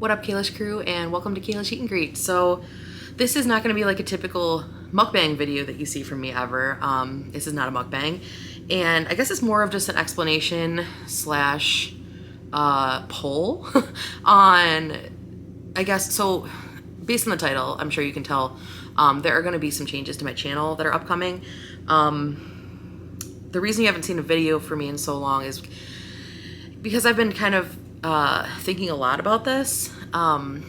What up, Kalish crew, and welcome to Kalish Eat and Greet. So this is not going to be like a typical mukbang video that you see from me ever. This is not a mukbang, and I guess it's more of just an explanation slash poll on, I guess, so based on the title, I'm sure you can tell, there are going to be some changes to my channel that are upcoming. The reason you haven't seen a video for me in so long is because I've been kind of thinking a lot about this, and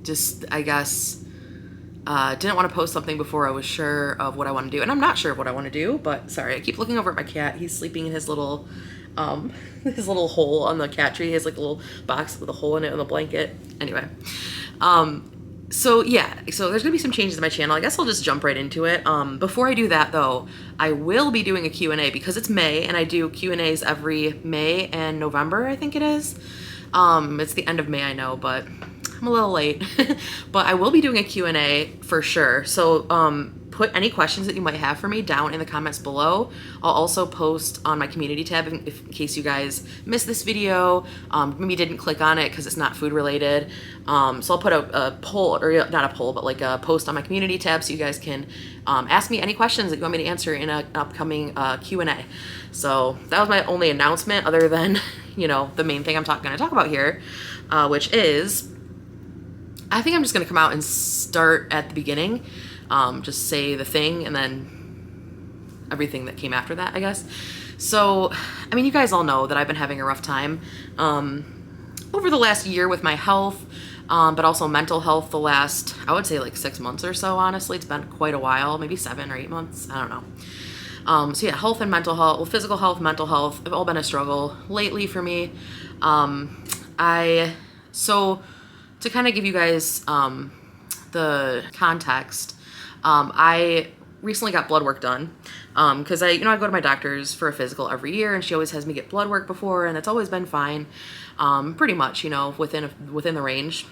just, I guess, didn't want to post something before I was sure of what I want to do. And I'm not sure of what I want to do, but sorry, I keep looking over at my cat. He's sleeping in his little hole on the cat tree. He has like a little box with a hole in it on the blanket. Anyway, so yeah, so there's gonna be some changes to my channel. I guess I'll just jump right into it. Before I do that though, I will be doing a Q&A because it's May and I do Q&As every May and November, I think it is. It's the end of May, I know, but I'm a little late. But I will be doing a Q&A for sure. So put any questions that you might have for me down in the comments below. I'll also post on my community tab in case you guys missed this video, maybe didn't click on it because it's not food related. So I'll put a poll, or not a poll, but like a post on my community tab so you guys can ask me any questions that you want me to answer in an upcoming Q&A. So that was my only announcement other than, you know, the main thing I'm going to talk about here, which is, I think I'm just going to come out and start at the beginning. Just say the thing and then everything that came after that, I guess. So, I mean, you guys all know that I've been having a rough time over the last year with my health, but also mental health the last, I would say like 6 months or so, honestly. It's been quite a while, maybe 7 or 8 months, I don't know. So yeah, health and mental health, well, physical health, mental health, have all been a struggle lately for me. So to kind of give you guys the context, I recently got blood work done because I go to my doctor's for a physical every year, and she always has me get blood work before, and it's always been fine, pretty much, within the range.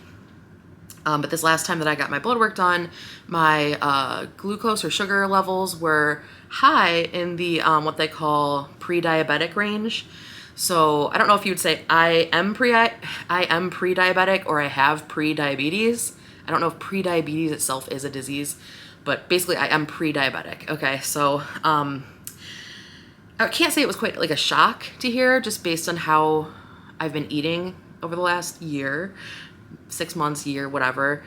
But this last time that I got my blood work done, my glucose or sugar levels were high in the what they call pre-diabetic range. So I don't know if you would say I am pre-diabetic or I have pre-diabetes. I don't know if pre-diabetes itself is a disease, but basically I am pre-diabetic. Okay, so I can't say it was quite like a shock to hear, just based on how I've been eating over the last year, 6 months, year, whatever.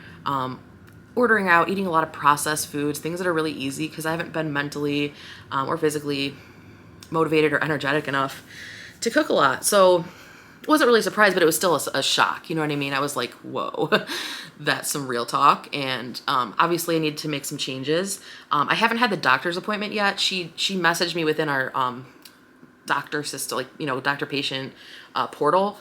Ordering out, eating a lot of processed foods, things that are really easy because I haven't been mentally or physically motivated or energetic enough to cook a lot. So it wasn't really surprised, but it was still a shock. You know what I mean? I was like, whoa, that's some real talk. And obviously I need to make some changes. I haven't had the doctor's appointment yet. She messaged me within our doctor system, like, doctor patient portal,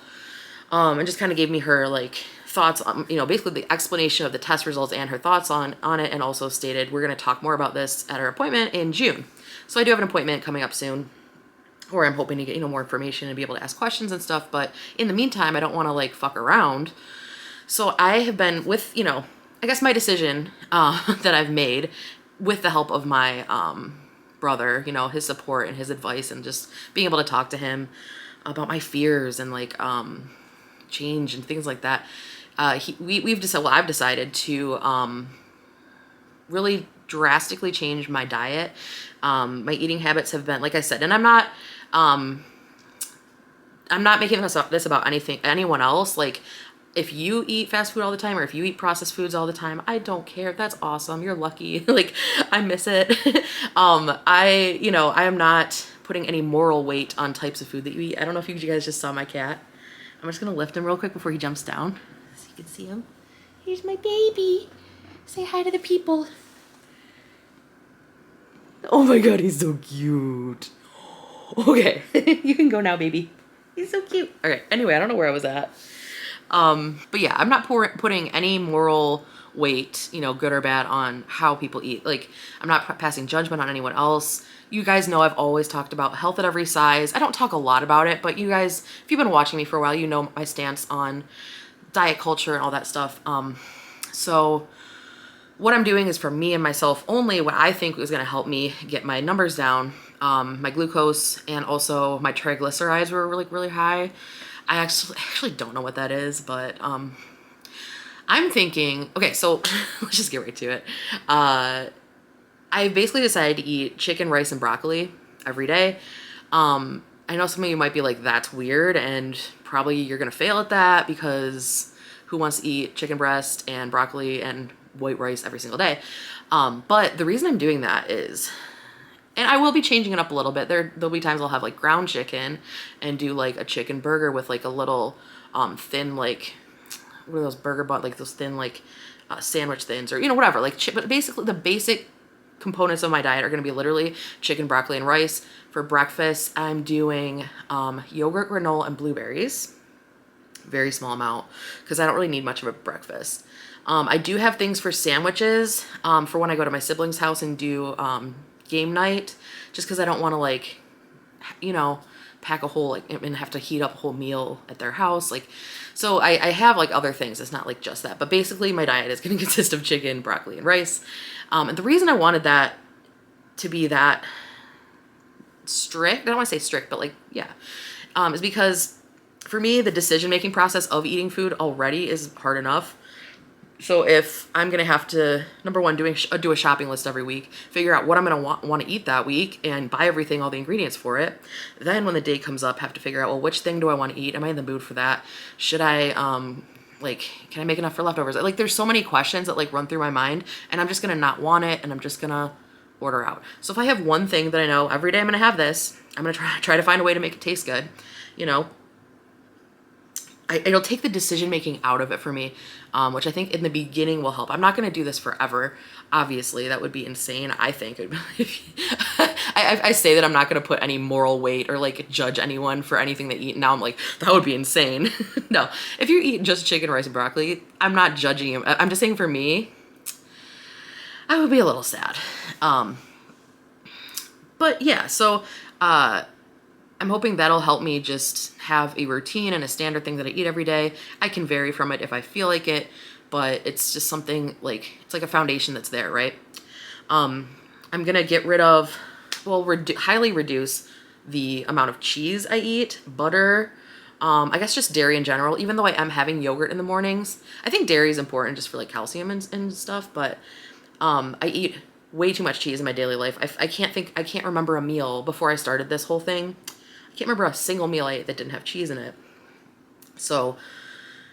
and just kind of gave me her like thoughts on, basically the explanation of the test results and her thoughts on it, and also stated we're going to talk more about this at our appointment in June. So I do have an appointment coming up soon, or I'm hoping to get, more information and be able to ask questions and stuff. But in the meantime, I don't want to like fuck around. So I have been with, I guess my decision that I've made with the help of my brother, his support and his advice, and just being able to talk to him about my fears and like change and things like that. I've decided to really drastically change my diet. My eating habits have been, like I said, and I'm not making this about anyone else. Like, if you eat fast food all the time, or if you eat processed foods all the time, I don't care. That's awesome. You're lucky. Like, I miss it. I am not putting any moral weight on types of food that you eat. I don't know if you guys just saw my cat. I'm just gonna lift him real quick before he jumps down, so you can see him. Here's my baby. Say hi to the people. Oh my god, he's so cute. Okay, you can go now, baby. He's so cute. Okay, anyway, I don't know where I was at. But yeah, I'm not putting any moral weight, good or bad, on how people eat. Like, I'm not passing judgment on anyone else. You guys know I've always talked about health at every size. I don't talk a lot about it, but you guys, if you've been watching me for a while, you know my stance on diet culture and all that stuff. So what I'm doing is for me and myself only, what I think is going to help me get my numbers down. My glucose and also my triglycerides were really, really high. I actually don't know what that is, but I'm thinking, okay, so let's just get right to it. I basically decided to eat chicken, rice, and broccoli every day. I know some of you might be like, that's weird, and probably you're gonna fail at that because who wants to eat chicken breast and broccoli and white rice every single day? But the reason I'm doing that is, and I will be changing it up a little bit. There'll be times I'll have like ground chicken and do like a chicken burger with like a little thin, like, what are those burger bun, like those thin like sandwich thins, or whatever, like but basically the basic components of my diet are going to be literally chicken, broccoli, and rice. For breakfast, I'm doing yogurt, granola, and blueberries. Very small amount because I don't really need much of a breakfast. I do have things for sandwiches for when I go to my siblings' house and do game night, just because I don't want to, like, pack a whole, like, and have to heat up a whole meal at their house. Like, so I have like other things. It's not like just that, but basically my diet is going to consist of chicken, broccoli, and rice. And the reason I wanted that to be that strict, I don't want to say strict, but like, yeah, is because for me, the decision-making process of eating food already is hard enough. So if I'm going to have to, number one, do a shopping list every week, figure out what I'm going to want to eat that week and buy everything, all the ingredients for it. Then when the day comes up, have to figure out, well, which thing do I want to eat? Am I in the mood for that? Should I, like, can I make enough for leftovers? Like, there's so many questions that like run through my mind, and I'm just going to not want it, and I'm just going to order out. So if I have one thing that I know every day I'm going to have this, I'm going to try to find a way to make it taste good, it'll take the decision making out of it for me, which I think in the beginning will help. I'm not going to do this forever. Obviously, that would be insane. I think I say that I'm not going to put any moral weight or like judge anyone for anything they eat. Now I'm like, that would be insane. No, if you eat just chicken, rice, and broccoli, I'm not judging you. I'm just saying for me, I would be a little sad. But yeah, so I'm hoping that'll help me just have a routine and a standard thing that I eat every day. I can vary from it if I feel like it, but it's just something like, it's like a foundation that's there, right? I'm going to get rid of, highly reduce the amount of cheese I eat, butter, I guess just dairy in general, even though I am having yogurt in the mornings. I think dairy is important just for like calcium and stuff, but I eat way too much cheese in my daily life. I can't remember a meal before I started this whole thing. I can't remember a single meal I ate that didn't have cheese in it. So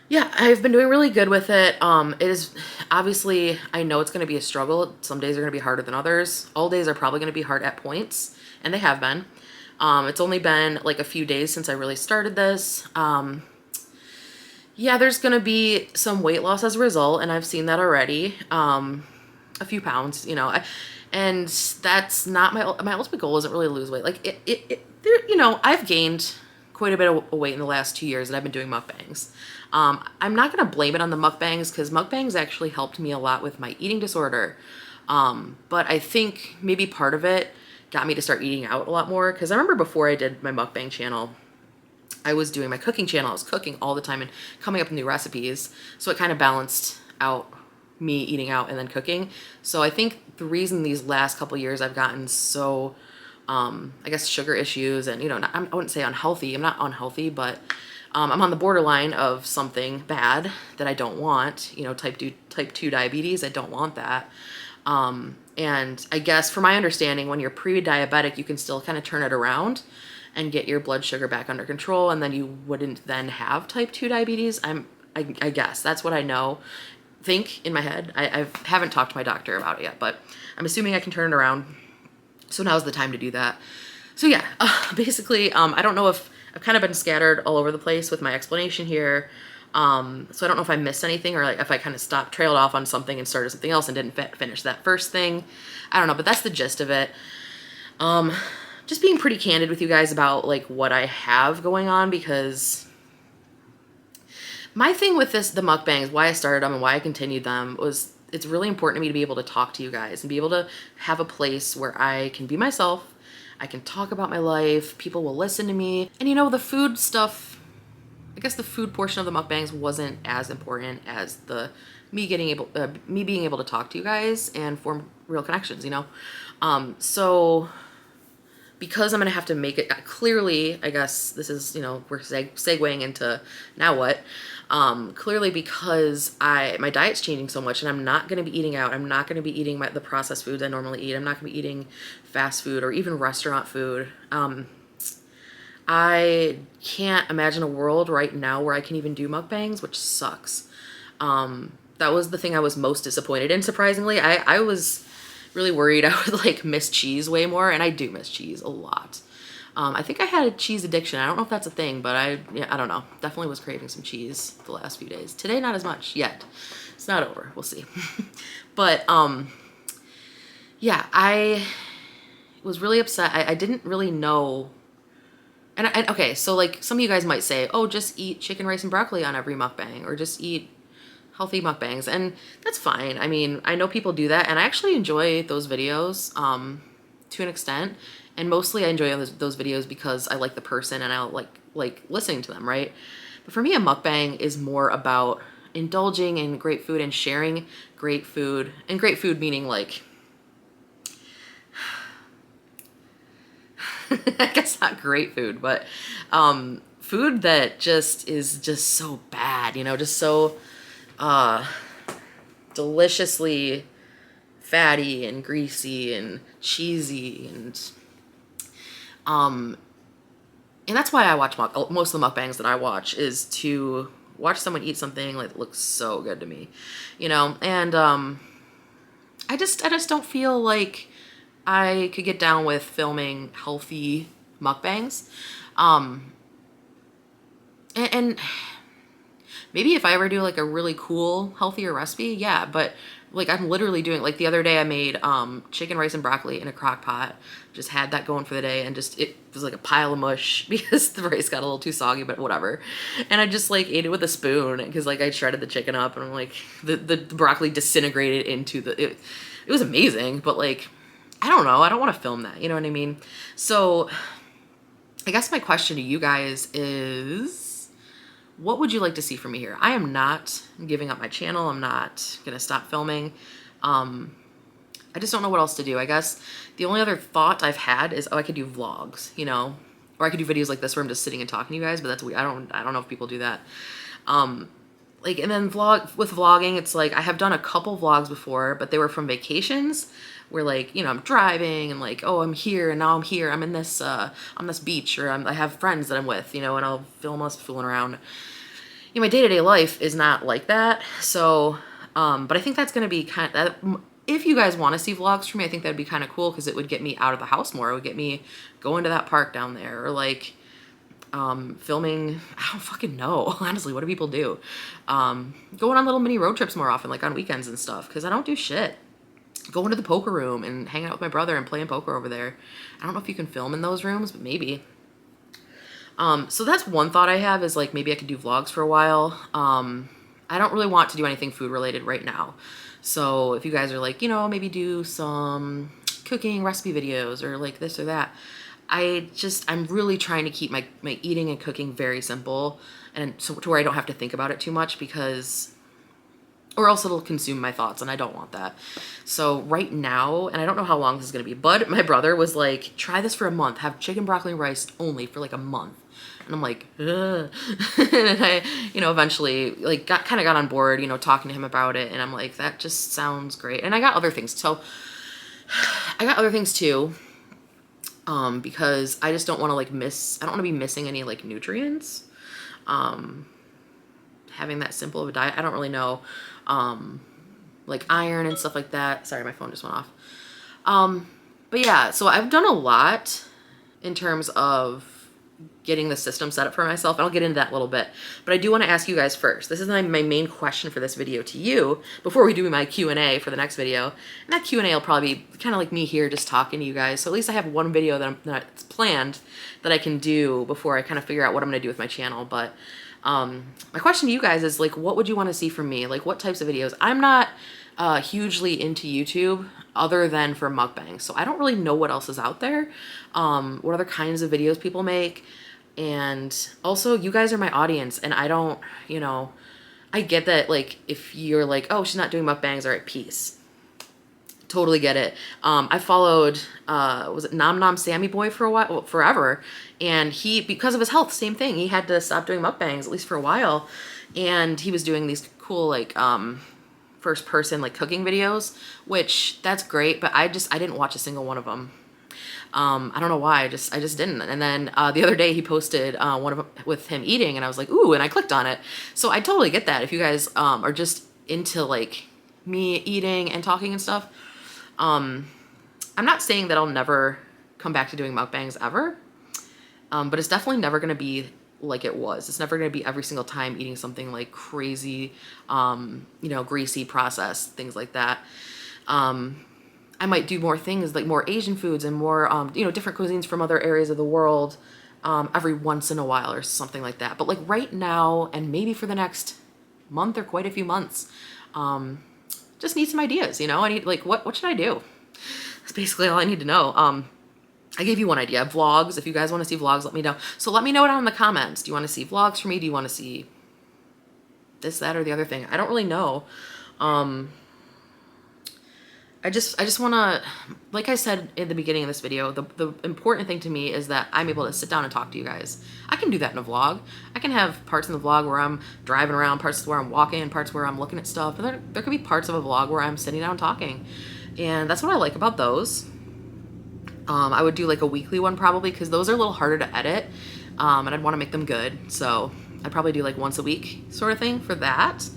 yeah, I've been doing really good with it. It is obviously, I know it's going to be a struggle. Some days are going to be harder than others. All days are probably going to be hard at points, and they have been. It's only been like a few days since I really started this. Yeah, there's going to be some weight loss as a result, and I've seen that already. A few pounds, and that's not my ultimate goal. Isn't really to lose weight. Like I've gained quite a bit of weight in the last 2 years that I've been doing mukbangs. I'm not going to blame it on the mukbangs because mukbangs actually helped me a lot with my eating disorder. But I think maybe part of it got me to start eating out a lot more, because I remember before I did my mukbang channel, I was doing my cooking channel. I was cooking all the time and coming up with new recipes. So it kind of balanced out me eating out and then cooking. So I think the reason these last couple years I've gotten so, I guess, sugar issues and, I wouldn't say unhealthy. I'm not unhealthy, but I'm on the borderline of something bad that I don't want, type 2 diabetes. I don't want that. And I guess from my understanding, when you're pre-diabetic, you can still kind of turn it around and get your blood sugar back under control, and then you wouldn't then have type 2 diabetes. I guess that's what I think in my head. I haven't talked to my doctor about it yet, but I'm assuming I can turn it around. So now's the time to do that. So yeah, basically, I don't know if I've kind of been scattered all over the place with my explanation here. So I don't know if I missed anything, or like if I kind of trailed off on something and started something else and didn't finish that first thing. I don't know, but that's the gist of it. Just being pretty candid with you guys about like what I have going on, because my thing with the mukbangs, why I started them and why I continued them, was it's really important to me to be able to talk to you guys and be able to have a place where I can be myself. I can talk about my life. People will listen to me. And the food stuff, I guess the food portion of the mukbangs wasn't as important as me being able to talk to you guys and form real connections, So because I'm going to have to make it clearly, I guess this is, we're segueing into now what, clearly because my diet's changing so much and I'm not going to be eating out. I'm not going to be eating the processed foods I normally eat. I'm not going to be eating fast food or even restaurant food. I can't imagine a world right now where I can even do mukbangs, which sucks. That was the thing I was most disappointed in, surprisingly. I was really worried I would like miss cheese way more, and I do miss cheese a lot. I think I had a cheese addiction. I don't know if that's a thing, but I don't know. Definitely was craving some cheese the last few days. Today, not as much yet. It's not over. We'll see. But yeah, I was really upset. I didn't really know. And okay, so like some of you guys might say, oh, just eat chicken, rice, and broccoli on every mukbang, or just eat healthy mukbangs, and that's fine. I mean, I know people do that, and I actually enjoy those videos to an extent, and mostly I enjoy those videos because I like the person and I like listening to them, right? But for me, a mukbang is more about indulging in great food and sharing great food, and great food meaning like I guess not great food, but food that just is just so bad, just so deliciously fatty and greasy and cheesy, and that's why I watch most of the mukbangs that I watch is to watch someone eat something like that looks so good to me, and I just don't feel like I could get down with filming healthy mukbangs, and maybe if I ever do like a really cool, healthier recipe, yeah, but like I'm literally doing, like the other day I made chicken, rice, and broccoli in a crock pot, just had that going for the day, and just, it was like a pile of mush because the rice got a little too soggy, but whatever. And I just like ate it with a spoon because like I shredded the chicken up, and I'm like, the broccoli disintegrated into it was amazing, but like, I don't know, I don't want to film that, you know what I mean? So I guess my question to you guys is, what would you like to see from me here? I am not giving up my channel. I'm not going to stop filming. I just don't know what else to do. I guess the only other thought I've had is, oh, I could do vlogs, or I could do videos like this where I'm just sitting and talking to you guys, but that's weird. I don't know if people do that. Like, and then with vlogging, it's like, I have done a couple vlogs before, but they were from vacations where like, I'm driving and like, oh, I'm here and now I'm here. I'm in this, on this beach, or I have friends that I'm with, and I'll film us fooling around. My day-to-day life is not like that. So, but I think that's going to be kind of, if you guys want to see vlogs from me, I think that'd be kind of cool because it would get me out of the house more. It would get me going to that park down there, or like, filming, I don't fucking know. Honestly, what do people do? Going on little mini road trips more often, like on weekends and stuff, because I don't do shit. Going to the poker room and hanging out with my brother and playing poker over there. I don't know if you can film in those rooms, but maybe. So that's one thought I have, is like, maybe I could do vlogs for a while. I don't really want to do anything food related right now. So if you guys are like, maybe do some cooking recipe videos or like this or that, I'm really trying to keep my eating and cooking very simple, and so to where I don't have to think about it too much, or else it'll consume my thoughts, and I don't want that. So right now, and I don't know how long this is going to be, but my brother was like, try this for a month, have chicken, broccoli, and rice only for like a month. And I'm like, ugh. And I, eventually like got on board, talking to him about it. And I'm like, that just sounds great. And I got other things. So I got other things too. Because I just don't want to I don't want to be missing any like nutrients. Having that simple of a diet, I don't really know, like iron and stuff like that. Sorry, my phone just went off. But yeah, so I've done a lot in terms of getting the system set up for myself, and I'll get into that a little bit. But I do want to ask you guys first. This is my main question for this video to you before we do my Q&A for the next video. And that Q&A will probably be kind of like me here just talking to you guys. So at least I have one video that's planned that I can do before I kind of figure out what I'm going to do with my channel. But my question to you guys is like, what would you want to see from me? Like, what types of videos? I'm not hugely into YouTube other than for mukbang, so I don't really know what else is out there, what other kinds of videos people make. And also, you guys are my audience, and I don't, I get that, like, if you're like, oh, she's not doing mukbangs, all right, peace. Totally get it. I followed, was it Nom Nom Sammy Boy for a while, well, forever. And he, because of his health, same thing. He had to stop doing mukbangs, at least for a while. And he was doing these cool, like, first person, like, cooking videos, which that's great. But I didn't watch a single one of them. I don't know why. I just didn't. And then the other day he posted one of them with him eating, and I was like, ooh, and I clicked on it. So I totally get that. If you guys are just into like me eating and talking and stuff, I'm not saying that I'll never come back to doing mukbangs ever, but it's definitely never going to be like it was. It's never going to be every single time eating something like crazy, you know, greasy, processed, things like that. I might do more things like more Asian foods and more, you know, different cuisines from other areas of the world every once in a while or something like that. But like right now, and maybe for the next month or quite a few months, just need some ideas, you know? I need, like, what should I do? That's basically all I need to know. I gave you one idea, vlogs. If you guys want to see vlogs, let me know. So let me know down in the comments. Do you want to see vlogs from me? Do you want to see this, that, or the other thing? I don't really know. I just want to, like I said in the beginning of this video, the important thing to me is that I'm able to sit down and talk to you guys. I can do that in a vlog. I can have parts in the vlog where I'm driving around, parts where I'm walking, parts where I'm looking at stuff. And there could be parts of a vlog where I'm sitting down talking. And that's what I like about those. I would do like a weekly one probably, because those are a little harder to edit. And I'd want to make them good. So I'd probably do like once a week sort of thing for that.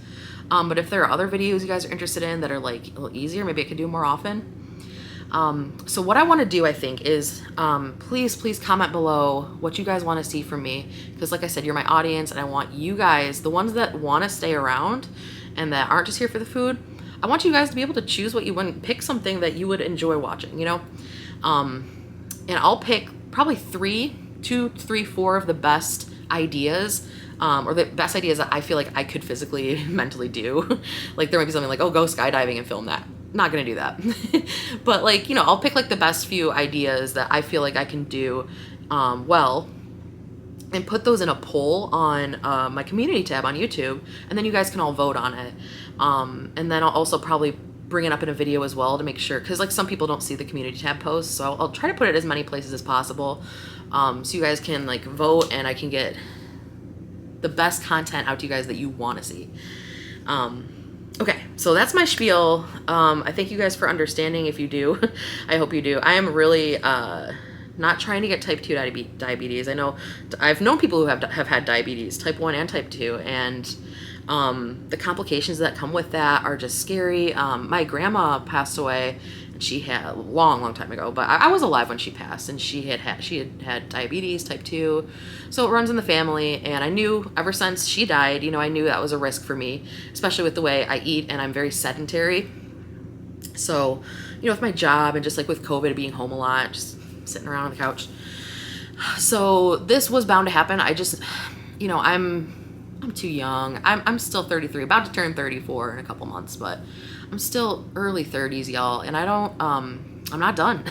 But if there are other videos you guys are interested in that are like a little easier, maybe I could do more often. So what I want to do, I think, is please comment below what you guys want to see from me. Because like I said, you're my audience, and I want you guys, the ones that want to stay around and that aren't just here for the food, I want you guys to be able to choose what you want, pick something that you would enjoy watching, you know? And I'll pick probably 2, 3, 4 of the best ideas, or the best ideas that I feel like I could physically, mentally do. Like there might be something like, oh, go skydiving and film that. Not gonna do that. But like, you know, I'll pick like the best few ideas that I feel like I can do well, and put those in a poll on my community tab on YouTube, and then you guys can all vote on it. And then I'll also probably bring it up in a video as well to make sure, because like some people don't see the community tab posts, so I'll try to put it as many places as possible, so you guys can like vote, and I can get the best content out to you guys that you want to see. Okay, so that's my spiel. I thank you guys for understanding if you do. I hope you do. I am really not trying to get type 2 diabetes. I know I've known people who have had diabetes, type 1 and type 2, and the complications that come with that are just scary. My grandma passed away, and she had a long time ago, but I was alive when she passed, and she had diabetes type 2, so it runs in the family. And I knew ever since she died, you know, I knew that was a risk for me, especially with the way I eat, and I'm very sedentary. So, you know, with my job and just like with COVID, being home a lot, just sitting around on the couch. So this was bound to happen. I just, you know, I'm too young. I'm still 33, about to turn 34 in a couple months, but I'm still early 30s, y'all. And I don't, I'm not done.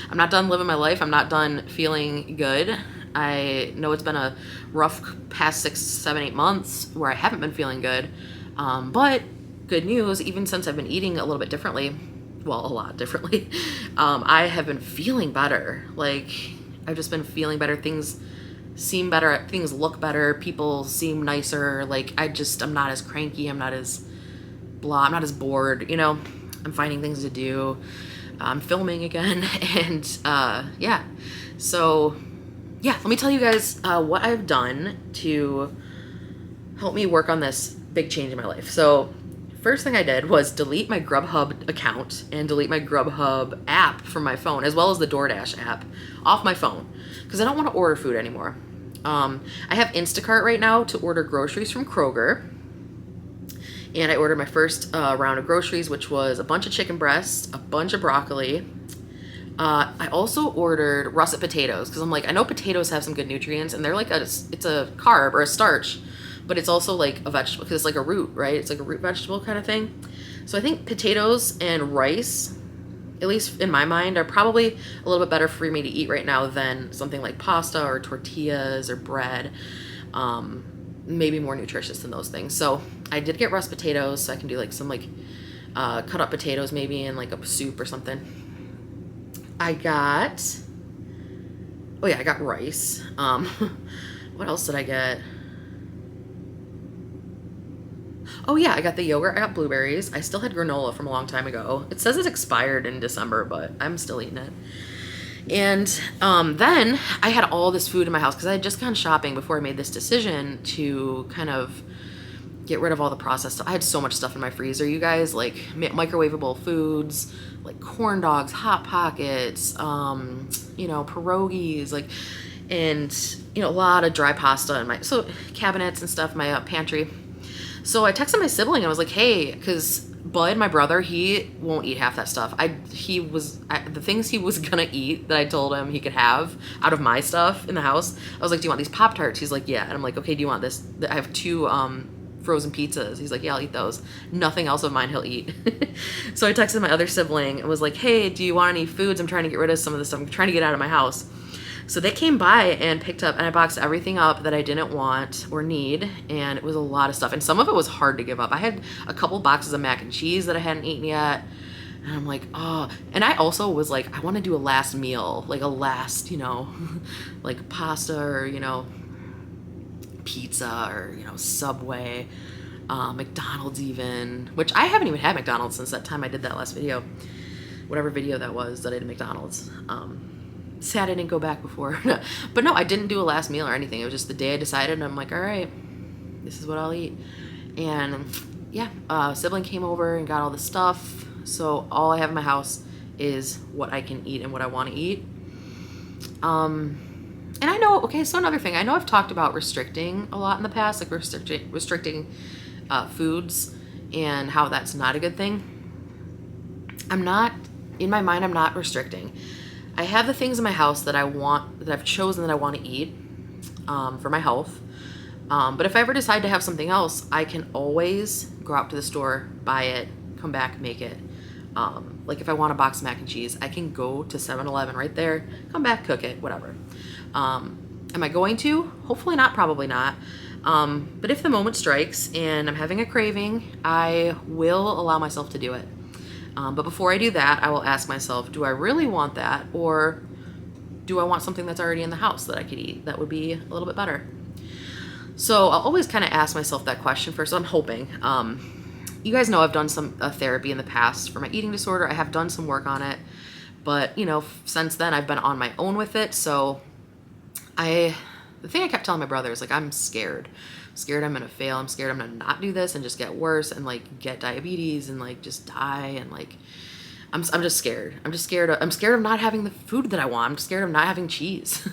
I'm not done living my life. I'm not done feeling good. I know it's been a rough past 6, 7, 8 months where I haven't been feeling good. But good news, even since I've been eating a little bit differently, well, a lot differently, I have been feeling better. Like, I've just been feeling better. Things seem better. Things look better. People seem nicer. Like, I'm not as cranky. I'm not as blah. I'm not as bored. You know, I'm finding things to do. I'm filming again. And, yeah. So, yeah, let me tell you guys what I've done to help me work on this big change in my life. So, first thing I did was delete my Grubhub account and delete my Grubhub app from my phone, as well as the DoorDash app, off my phone, because I don't want to order food anymore. I have Instacart right now to order groceries from Kroger, and I ordered my first round of groceries, which was a bunch of chicken breasts, a bunch of broccoli. I also ordered russet potatoes, because I'm like, I know potatoes have some good nutrients, and they're like it's a carb or a starch, but it's also like a vegetable, because it's like a root, right? It's like a root vegetable kind of thing. So I think potatoes and rice, at least in my mind, are probably a little bit better for me to eat right now than something like pasta or tortillas or bread. Maybe more nutritious than those things. So I did get russet potatoes, so I can do like some like cut up potatoes maybe in like a soup or something. I got rice. What else did I get? Oh yeah, I got the yogurt, I got blueberries. I still had granola from a long time ago. It says it expired in December, but I'm still eating it. And then I had all this food in my house because I had just gone shopping before I made this decision to kind of get rid of all the processed stuff. I had so much stuff in my freezer, you guys, like microwavable foods, like corn dogs, Hot Pockets, pierogies, like, and, a lot of dry pasta in my, so cabinets and stuff, my pantry. So I texted my sibling. I was like, hey, because Bud, my brother, he won't eat half that stuff. The things he was going to eat that I told him he could have out of my stuff in the house. I was like, do you want these Pop-Tarts? He's like, yeah. And I'm like, okay, do you want this? I have 2 frozen pizzas. He's like, yeah, I'll eat those. Nothing else of mine he'll eat. So I texted my other sibling and was like, hey, do you want any foods? I'm trying to get rid of some of the stuff. I'm trying to get out of my house. So they came by and picked up, and I boxed everything up that I didn't want or need, and it was a lot of stuff. And some of it was hard to give up. I had a couple boxes of mac and cheese that I hadn't eaten yet, and I'm like, oh. And I also was like, I want to do a last meal, like a last, like pasta or, pizza or, Subway, McDonald's even, which I haven't even had McDonald's since that time I did that last video, whatever video that was that I did McDonald's. Sad I didn't go back before. But no, I didn't do a last meal or anything. It was just the day I decided, and I'm like, all right, this is what I'll eat. And yeah, sibling came over and got all the stuff. So all I have in my house is what I can eat and what I want to eat. And I know, okay, so another thing, I know I've talked about restricting a lot in the past, like restricting foods and how that's not a good thing. In my mind, I'm not restricting. I have the things in my house that I've chosen that I want to eat for my health. But if I ever decide to have something else, I can always go out to the store, buy it, come back, make it. Like if I want a box of mac and cheese, I can go to 7-Eleven right there, come back, cook it, whatever. Am I going to? Hopefully not, probably not. But if the moment strikes and I'm having a craving, I will allow myself to do it. But before I do that, I will ask myself, do I really want that? Or do I want something that's already in the house that I could eat that would be a little bit better? So I'll always kind of ask myself that question first. So I'm hoping. You guys know I've done some therapy in the past for my eating disorder. I have done some work on it. But, since then I've been on my own with it. So the thing I kept telling my brother is like, I'm scared. I'm gonna fail. I'm scared I'm gonna not do this and just get worse and like get diabetes and like just die and like I'm just scared. I'm scared of not having the food that I want. I'm scared of not having cheese.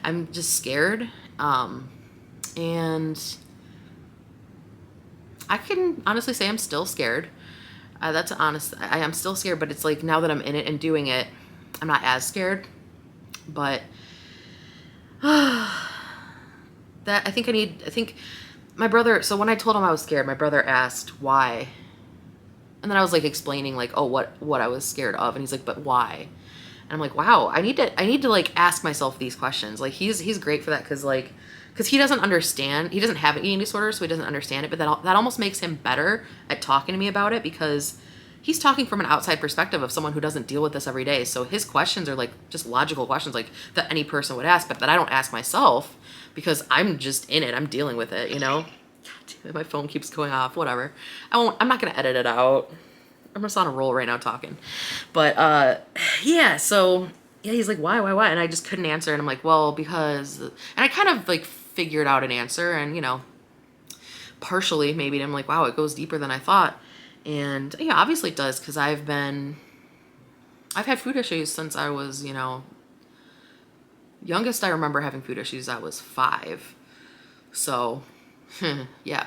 I'm just scared. And I can honestly say I'm still scared. That's honest. I am still scared, but it's like now that I'm in it and doing it, I'm not as scared. But I think my brother, so when I told him I was scared, my brother asked why. And then I was like explaining like, oh, what I was scared of. And he's like, but why? And I'm like, wow, I need to like ask myself these questions. Like he's great for that. Cause he doesn't understand, he doesn't have an eating disorder, so he doesn't understand it. But that almost makes him better at talking to me about it because he's talking from an outside perspective of someone who doesn't deal with this every day. So his questions are like just logical questions like that any person would ask, but that I don't ask myself because I'm just in it. I'm dealing with it, God damn it, my phone keeps going off, whatever. I'm not going to edit it out. I'm just on a roll right now talking. But, yeah, so yeah, he's like, why? And I just couldn't answer. And I'm like, well, because, and I kind of like figured out an answer and, partially maybe. And I'm like, wow, it goes deeper than I thought. And yeah, obviously it does. Cause I've had food issues since I was, youngest I remember having food issues, I was 5. So, yeah.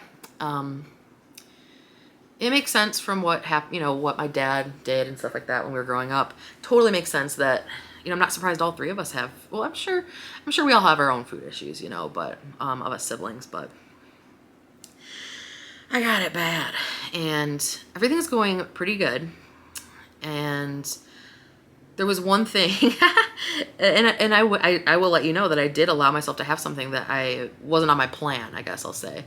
It makes sense from what happened, what my dad did and stuff like that when we were growing up. Totally makes sense that, I'm not surprised all 3 of us have, well, I'm sure we all have our own food issues, but, of us siblings, but I got it bad and everything's going pretty good. And there was one thing, and I will let you know that I did allow myself to have something that I wasn't on my plan, I guess I'll say.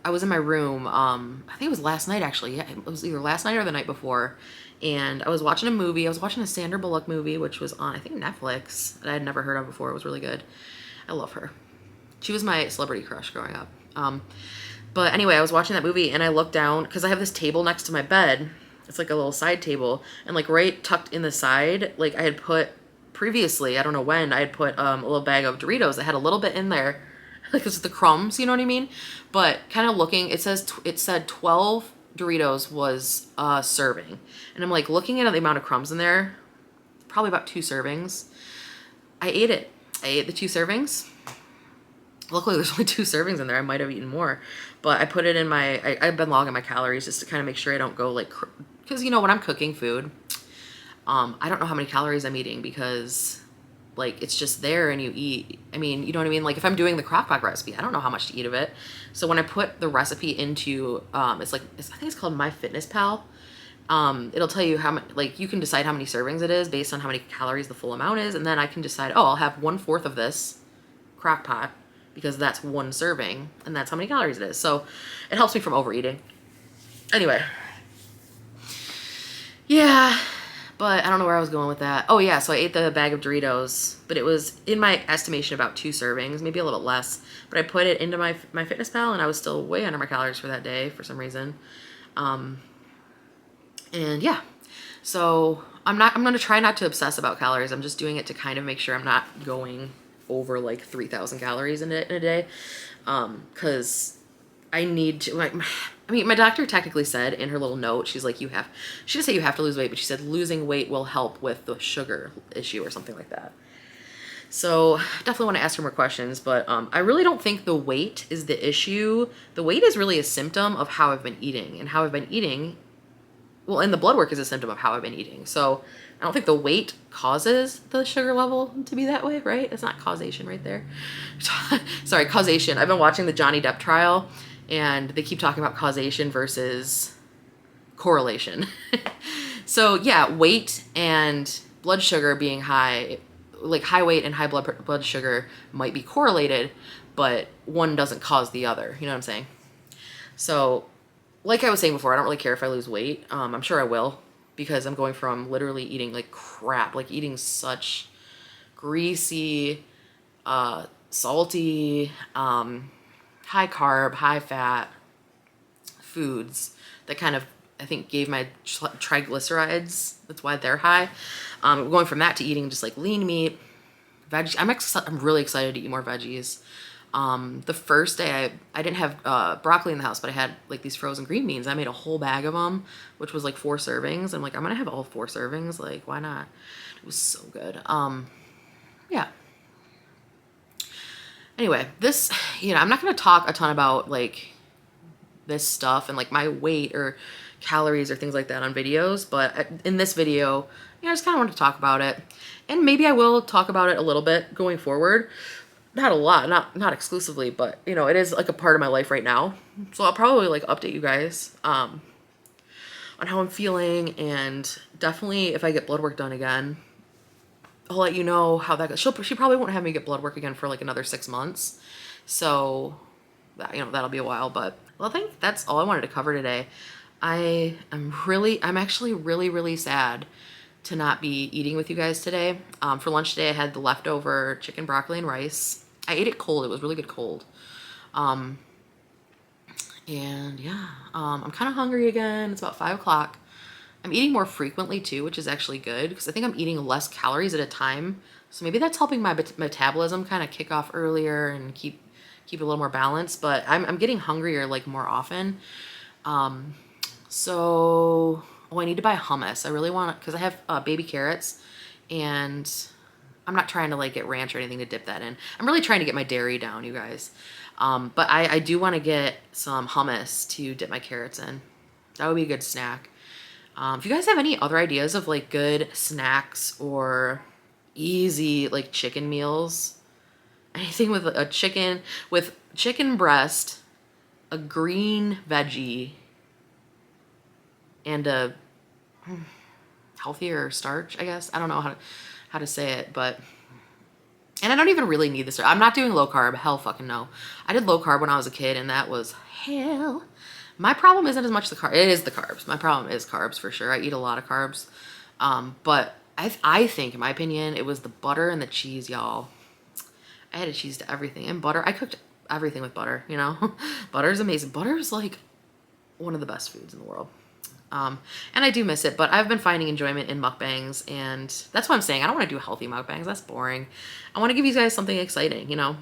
I was in my room. I think it was last night actually. Yeah, it was either last night or the night before. And I was watching a movie. I was watching a Sandra Bullock movie, which was on, I think, Netflix, that I had never heard of before. It was really good. I love her. She was my celebrity crush growing up. But anyway, I was watching that movie and I looked down because I have this table next to my bed. It's like a little side table. And like right tucked in the side, like I had put previously, I don't know when, I had put a little bag of Doritos that had a little bit in there. Like it's the crumbs, you know what I mean? But kind of looking, it said 12 Doritos was a serving. And I'm like looking at the amount of crumbs in there, probably about 2 servings. I ate it. I ate the 2 servings. Luckily, there's only 2 servings in there. I might have eaten more. But I put it in my... I've been logging my calories just to kind of make sure I don't go like... Because, you know, when I'm cooking food, I don't know how many calories I'm eating because, like, it's just there and you eat. I mean, you know what I mean? Like, if I'm doing the crock-pot recipe, I don't know how much to eat of it. So when I put the recipe into... I think it's called MyFitnessPal. It'll tell you how much... Like, you can decide how many servings it is based on how many calories the full amount is. And then I can decide, oh, I'll have 1/4 of this crock-pot, because that's 1 serving and that's how many calories it is. So it helps me from overeating. Anyway. Yeah, but I don't know where I was going with that. Oh yeah, so I ate the bag of Doritos, but it was in my estimation about 2 servings, maybe a little bit less. But I put it into my MyFitnessPal and I was still way under my calories for that day for some reason. And yeah, so I'm going to try not to obsess about calories. I'm just doing it to kind of make sure I'm not going over like 3,000 calories in a day, because I need to, like, I mean, my doctor technically said in her little note, she's like, she didn't say you have to lose weight, but she said losing weight will help with the sugar issue or something like that. So definitely want to ask her more questions, but I really don't think the weight is the issue. The weight is really a symptom of how I've been eating, and how I've been eating, well, and the blood work is a symptom of how I've been eating. So I don't think the weight causes the sugar level to be that way, right? It's not causation right there. Sorry, causation. I've been watching the Johnny Depp trial, and they keep talking about causation versus correlation. So yeah, weight and blood sugar being high, like high weight and high blood sugar might be correlated, but one doesn't cause the other. You know what I'm saying? So like I was saying before, I don't really care if I lose weight. I'm sure I will, because I'm going from literally eating like crap, like eating such greasy, salty, high carb, high fat foods that kind of, I think, gave my triglycerides. That's why they're high. Going from that to eating just like lean meat, veggies. I'm really excited to eat more veggies. The first day I didn't have broccoli in the house, but I had like these frozen green beans. I made a whole bag of them, which was like 4 servings. I'm like, I'm gonna have all 4 servings. Like, why not? It was so good. Yeah. Anyway, this, I'm not gonna talk a ton about like this stuff and like my weight or calories or things like that on videos, but in this video, I just kind of wanted to talk about it, and maybe I will talk about it a little bit going forward. Not a lot, not exclusively, but it is like a part of my life right now. So I'll probably like update you guys on how I'm feeling, and definitely if I get blood work done again, I'll let you know how that goes. She probably won't have me get blood work again for like another 6 months. So that'll be a while, but well, I think that's all I wanted to cover today. I'm actually really, really sad to not be eating with you guys today. For lunch today, I had the leftover chicken, broccoli, and rice. I ate it cold. It was really good cold. And yeah, I'm kind of hungry again. It's about 5 o'clock. I'm eating more frequently too, which is actually good because I think I'm eating less calories at a time. So maybe that's helping my metabolism kind of kick off earlier and keep a little more balanced. But I'm getting hungrier like more often. So I need to buy hummus. I really want to, because I have baby carrots, and I'm not trying to like get ranch or anything to dip that in. I'm really trying to get my dairy down, you guys. But I do want to get some hummus to dip my carrots in. That would be a good snack. If you guys have any other ideas of like good snacks or easy like chicken meals, anything with a chicken breast, a green veggie, and a healthier starch, I guess. I don't know how to say it, but And I don't even really need this. I'm not doing low carb. Hell fucking no. I did low carb when I was a kid, and that was hell. My problem isn't as much the carb. It is the carbs. My problem is carbs for sure. I eat a lot of carbs. But I think, in my opinion, it was the butter and the cheese, y'all. I added cheese to everything. And butter. I cooked everything with butter, you know? Butter is amazing. Butter is like one of the best foods in the world. And I do miss it, but I've been finding enjoyment in mukbangs, and that's what I'm saying. I don't want to do healthy mukbangs. That's boring. I want to give you guys something exciting, you know?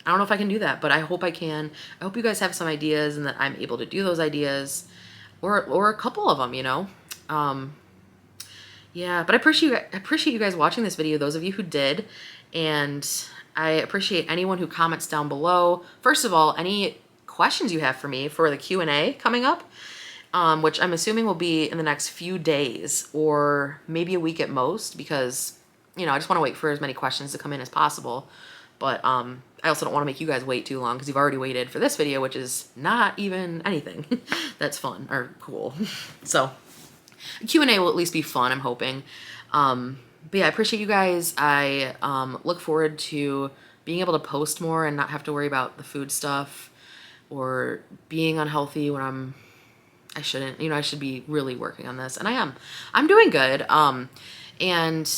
I don't know if I can do that, but I hope I can. I hope you guys have some ideas and that I'm able to do those ideas, or a couple of them, you know? Yeah, but I appreciate you guys watching this video, those of you who did, and I appreciate anyone who comments down below. First of all, any questions you have for me for the Q&A coming up, which I'm assuming will be in the next few days or maybe a week at most, because, you know, I just want to wait for as many questions to come in as possible. But I also don't want to make you guys wait too long, because you've already waited for this video, which is not even anything that's fun or cool. So Q&A will at least be fun, I'm hoping. But yeah, I appreciate you guys. I look forward to being able to post more and not have to worry about the food stuff or being unhealthy when I shouldn't, you know, I should be really working on this, and I am. I'm doing good. And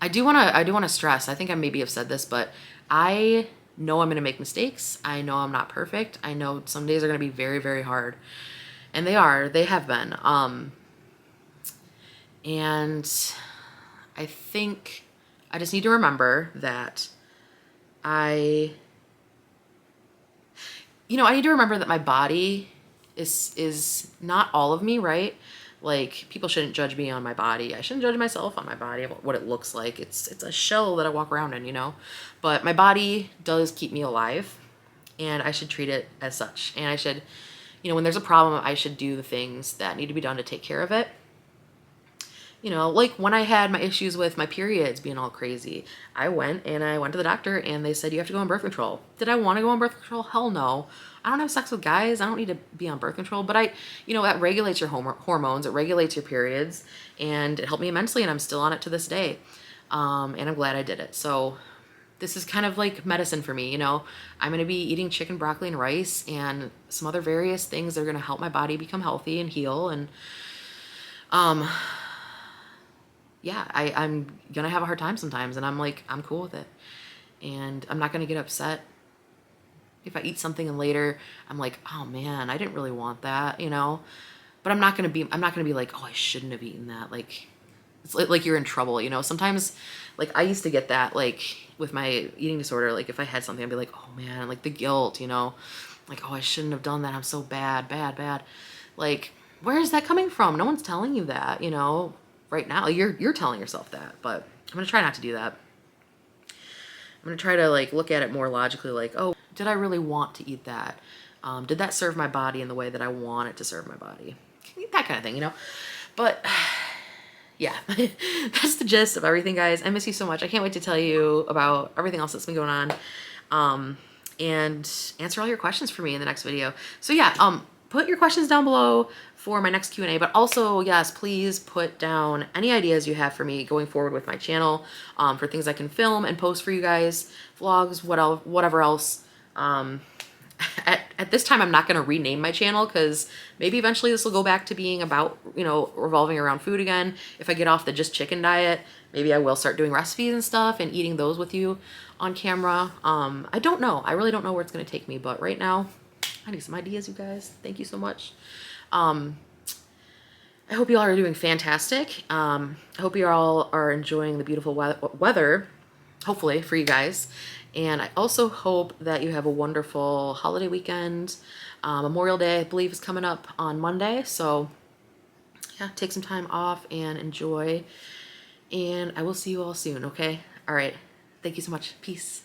I do want to stress, I think I maybe have said this, but I know I'm going to make mistakes. I know I'm not perfect. I know some days are going to be very, very hard, and they have been. And I think I just need to remember that I need to remember that my body is not all of me, right? Like, people shouldn't judge me on my body. I shouldn't judge myself on my body, about what it looks like. It's a shell that I walk around in, you know? But my body does keep me alive, and I should treat it as such. And I should, you know, when there's a problem, I should do the things that need to be done to take care of it. You know, like when I had my issues with my periods being all crazy, I went to the doctor, and they said, you have to go on birth control. Did I want to go on birth control? Hell no. I don't have sex with guys. I don't need to be on birth control. But that regulates your hormones. It regulates your periods, and it helped me immensely, and I'm still on it to this day. And I'm glad I did it. So this is kind of like medicine for me, you know. I'm going to be eating chicken, broccoli, and rice, and some other various things that are going to help my body become healthy and heal. And, yeah, I'm going to have a hard time sometimes, and I'm cool with it. And I'm not going to get upset if I eat something and later I'm like, oh man, I didn't really want that, you know? But I'm not going to be like, oh, I shouldn't have eaten that. Like, it's like you're in trouble, you know? Sometimes, like, I used to get that, like, with my eating disorder. Like, if I had something, I'd be like, oh man, like the guilt, you know? Like, oh, I shouldn't have done that. I'm so bad. Like, where is that coming from? No one's telling you that, you know? Right now, you're telling yourself that, but I'm going to try not to do that. I'm going to try to, like, look at it more logically, like, oh, did I really want to eat that? Did that serve my body in the way that I want it to serve my body? That kind of thing, you know? But, yeah, that's the gist of everything, guys. I miss you so much. I can't wait to tell you about everything else that's been going on, and answer all your questions for me in the next video. So, yeah, put your questions down below for my next Q&A, but also, yes, please put down any ideas you have for me going forward with my channel, for things I can film and post for you guys, vlogs, whatever else. At this time, I'm not going to rename my channel, because maybe eventually this will go back to being about, you know, revolving around food again. If I get off the just chicken diet, maybe I will start doing recipes and stuff and eating those with you on camera. I don't know. I really don't know where it's going to take me, but right now, I need some ideas, you guys. Thank you so much. I hope you all are doing fantastic. I hope you all are enjoying the beautiful weather, hopefully, for you guys. And I also hope that you have a wonderful holiday weekend. Memorial Day, I believe, is coming up on Monday. So, yeah, take some time off and enjoy. And I will see you all soon, okay? All right. Thank you so much. Peace.